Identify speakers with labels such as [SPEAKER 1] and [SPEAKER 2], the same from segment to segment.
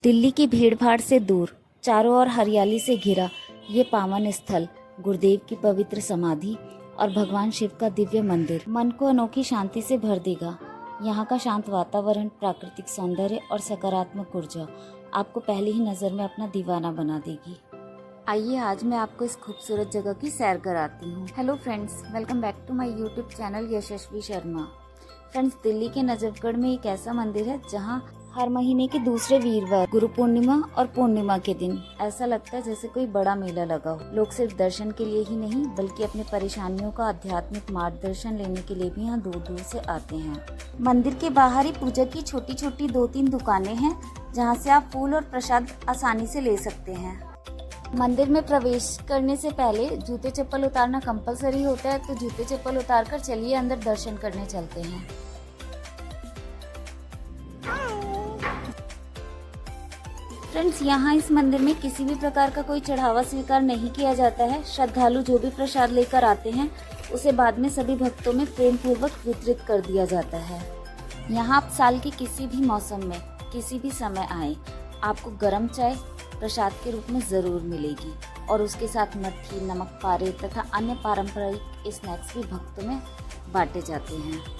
[SPEAKER 1] दिल्ली की भीड़-भाड़ से दूर, चारों ओर हरियाली से घिरा ये पावन स्थल गुरुदेव की पवित्र समाधि और भगवान शिव का दिव्य मंदिर मन को अनोखी शांति से भर देगा। यहाँ का शांत वातावरण, प्राकृतिक सौंदर्य और सकारात्मक ऊर्जा आपको पहली ही नज़र में अपना दीवाना बना देगी। आइए आज मैं आपको इस खूबसूरत जगह की सैर कराती हूँ। Hello friends, welcome back to my YouTube channel Yashasvi Sharma. Friends, Delhi के नजफगढ़ में एक ऐसा मंदिर है जहाँ हर महीने के दूसरे वीरवार, गुरु पूर्णिमा और पूर्णिमा के दिन ऐसा लगता है जैसे कोई बड़ा मेला लगा हो। लोग सिर्फ दर्शन के लिए ही नहीं बल्कि अपनी परेशानियों का आध्यात्मिक मार्गदर्शन लेने के लिए भी यहाँ दूर दूर से आते हैं। मंदिर के बाहर ही पूजा की छोटी छोटी 2-3 दुकानें हैं जहाँ से आप फूल और प्रसाद आसानी से ले सकते हैं। मंदिर में प्रवेश करने से पहले जूते चप्पल उतारना कंपलसरी होता है, तो जूते चप्पल उतार कर चलिए अंदर दर्शन करने चलते हैं। फ्रेंड्स, यहाँ इस मंदिर में किसी भी प्रकार का कोई चढ़ावा स्वीकार नहीं किया जाता है। श्रद्धालु जो भी प्रसाद लेकर आते हैं उसे बाद में सभी भक्तों में प्रेम पूर्वक वितरित कर दिया जाता है। यहाँ आप साल के किसी भी मौसम में किसी भी समय आए, आपको गर्म चाय प्रसाद के रूप में जरूर मिलेगी और उसके साथ मट्ठी, नमक पारे तथा अन्य पारंपरिक स्नैक्स भी भक्तों में बांटे जाते हैं।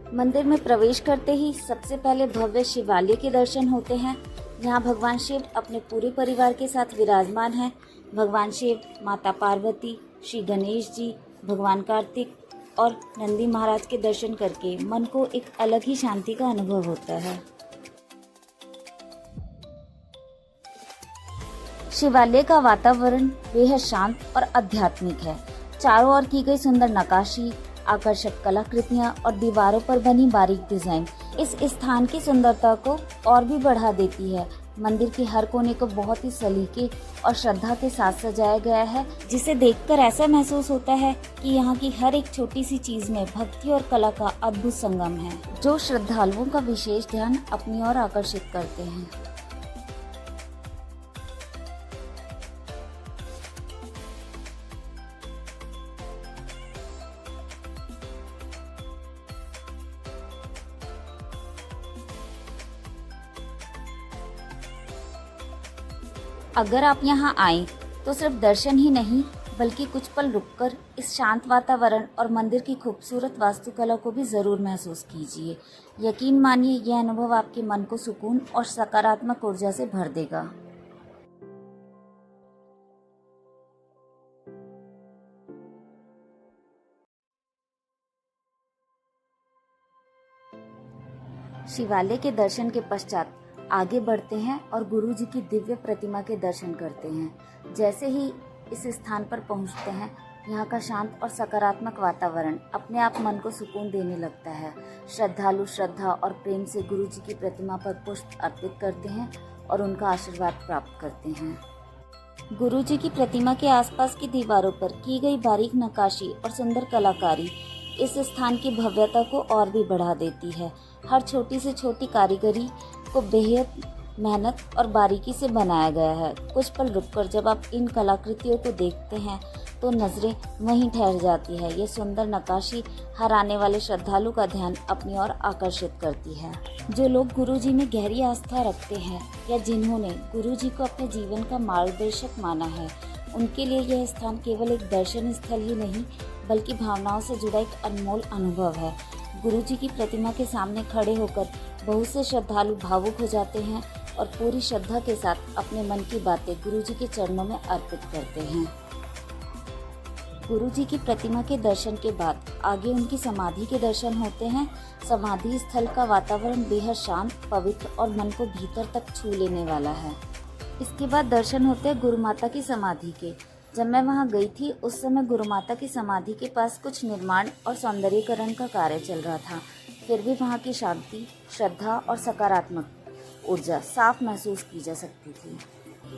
[SPEAKER 1] मंदिर में प्रवेश करते ही सबसे पहले भव्य शिवालय के दर्शन होते हैं। यहाँ भगवान शिव अपने पूरे परिवार के साथ विराजमान हैं। भगवान शिव, माता पार्वती, श्री गणेश जी, भगवान कार्तिक और नंदी महाराज के दर्शन करके मन को एक अलग ही शांति का अनुभव होता है। शिवालय का वातावरण बेहद शांत और आध्यात्मिक है। चारों ओर की गई सुंदर नक्काशी, आकर्षक कलाकृतियां और दीवारों पर बनी बारीक डिजाइन इस स्थान की सुंदरता को और भी बढ़ा देती है। मंदिर के हर कोने को बहुत ही सलीके और श्रद्धा के साथ सजाया गया है, जिसे देखकर ऐसा महसूस होता है कि यहाँ की हर एक छोटी सी चीज में भक्ति और कला का अद्भुत संगम है, जो श्रद्धालुओं का विशेष ध्यान अपनी ओर आकर्षित करते हैं। अगर आप यहाँ आएं तो सिर्फ दर्शन ही नहीं बल्कि कुछ पल रुककर इस शांत वातावरण और मंदिर की खूबसूरत वास्तुकला को भी ज़रूर महसूस कीजिए। यकीन मानिए, यह अनुभव आपके मन को सुकून और सकारात्मक ऊर्जा से भर देगा। शिवालय के दर्शन के पश्चात आगे बढ़ते हैं और गुरु जी की दिव्य प्रतिमा के दर्शन करते हैं। जैसे ही इस स्थान पर पहुंचते हैं, यहाँ का शांत और सकारात्मक वातावरण अपने आप मन को सुकून देने लगता है। श्रद्धालु श्रद्धा और प्रेम से गुरु जी की प्रतिमा पर पुष्प अर्पित करते हैं और उनका आशीर्वाद प्राप्त करते हैं। गुरु जी की प्रतिमा के आसपास की दीवारों पर की गई बारीक नक्काशी और सुंदर कलाकारी इस स्थान की भव्यता को और भी बढ़ा देती है। हर छोटी से छोटी कारीगरी को बेहद मेहनत और बारीकी से बनाया गया है। कुछ पल रुककर जब आप इन कलाकृतियों को देखते हैं तो नजरें वहीं ठहर जाती है। ये सुंदर नक्काशी हर आने वाले श्रद्धालु का ध्यान अपनी ओर आकर्षित करती है। जो लोग गुरु जी में गहरी आस्था रखते हैं या जिन्होंने गुरु जी को अपने जीवन का मार्गदर्शक माना है, उनके लिए यह स्थान केवल एक दर्शन स्थल ही नहीं बल्कि भावनाओं से जुड़ा एक अनमोल अनुभव है। गुरु जी की प्रतिमा के सामने खड़े होकर बहुत से श्रद्धालु भावुक हो जाते हैं और पूरी श्रद्धा के साथ अपने मन की बातें गुरु जी के चरणों में अर्पित करते हैं। गुरु जी की प्रतिमा के दर्शन के बाद आगे उनकी समाधि के दर्शन होते हैं। समाधि स्थल का वातावरण बेहद शांत, पवित्र और मन को भीतर तक छू लेने वाला है। इसके बाद दर्शन होते हैं गुरु माता की समाधि के। जब मैं वहां गई थी उस समय गुरु माता की समाधि के पास कुछ निर्माण और सौंदर्यीकरण का कार्य चल रहा था। फिर भी वहां की शांति, श्रद्धा और सकारात्मक ऊर्जा साफ महसूस की जा सकती थी।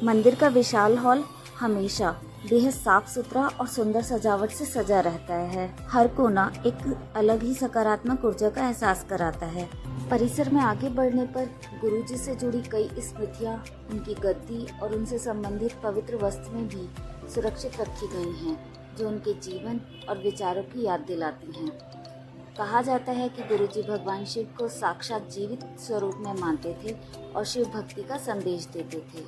[SPEAKER 1] मंदिर का विशाल हॉल हमेशा बेहद साफ सुथरा और सुंदर सजावट से सजा रहता है। हर कोना एक अलग ही सकारात्मक ऊर्जा का एहसास कराता है। परिसर में आगे बढ़ने पर गुरुजी से जुड़ी कई स्मृतियाँ, उनकी गद्दी और उनसे संबंधित पवित्र वस्तुएं भी सुरक्षित रखी गई हैं, जो उनके जीवन और विचारों की याद दिलाती हैं। कहा जाता है कि गुरुजी भगवान शिव को साक्षात जीवित स्वरूप में मानते थे और शिव भक्ति का संदेश देते थे।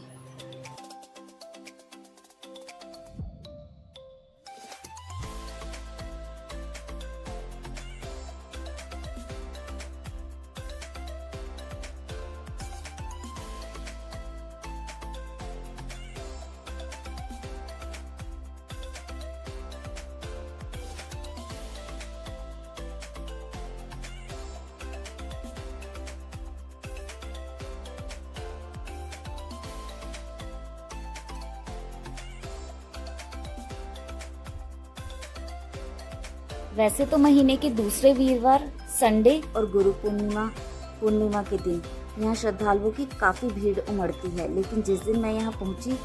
[SPEAKER 1] वैसे तो महीने के दूसरे वीरवार, संडे और गुरु पूर्णिमा के दिन यहाँ श्रद्धालुओं की काफ़ी भीड़ उमड़ती है, लेकिन जिस दिन मैं यहाँ पहुँची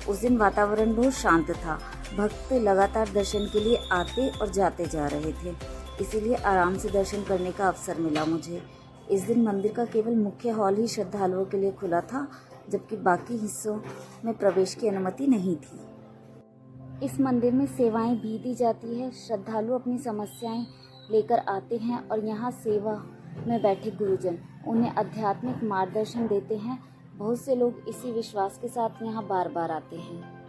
[SPEAKER 1] उस दिन वातावरण बहुत शांत था। भक्त लगातार दर्शन के लिए आते और जाते जा रहे थे, इसीलिए आराम से दर्शन करने का अवसर मिला मुझे। इस दिन मंदिर का केवल मुख्य हॉल ही श्रद्धालुओं के लिए खुला था, जबकि बाकी हिस्सों में प्रवेश की अनुमति नहीं थी। इस मंदिर में सेवाएं भी दी जाती है। श्रद्धालु अपनी समस्याएं लेकर आते हैं और यहाँ सेवा में बैठे गुरुजन उन्हें आध्यात्मिक मार्गदर्शन देते हैं। बहुत से लोग इसी विश्वास के साथ यहाँ बार बार आते हैं।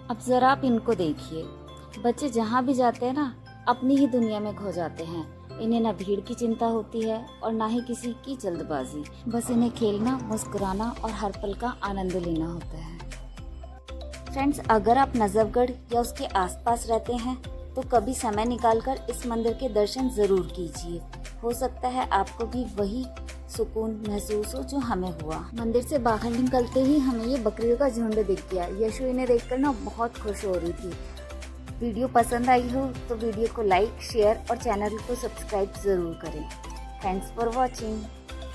[SPEAKER 1] अब जरा आप इनको देखिए, बच्चे जहाँ भी जाते हैं ना, अपनी ही दुनिया में खो जाते हैं। इन्हें ना भीड़ की चिंता होती है और ना ही किसी की जल्दबाजी। बस इन्हें खेलना, मुस्कुराना और हर पल का आनंद लेना होता है। फ्रेंड्स, अगर आप नजफगढ़ या उसके आसपास रहते हैं तो कभी समय निकालकर इस मंदिर के दर्शन जरूर कीजिए। हो सकता है आपको भी वही सुकून महसूस हो जो हमें हुआ। मंदिर से बाहर निकलते ही हमें ये बकरियों का झुंड दिख गया। यशु इन्हें देखकर ना बहुत खुश हो रही थी। वीडियो पसंद आई हो तो वीडियो को लाइक, शेयर और चैनल को सब्सक्राइब जरूर करें। Thanks for watching.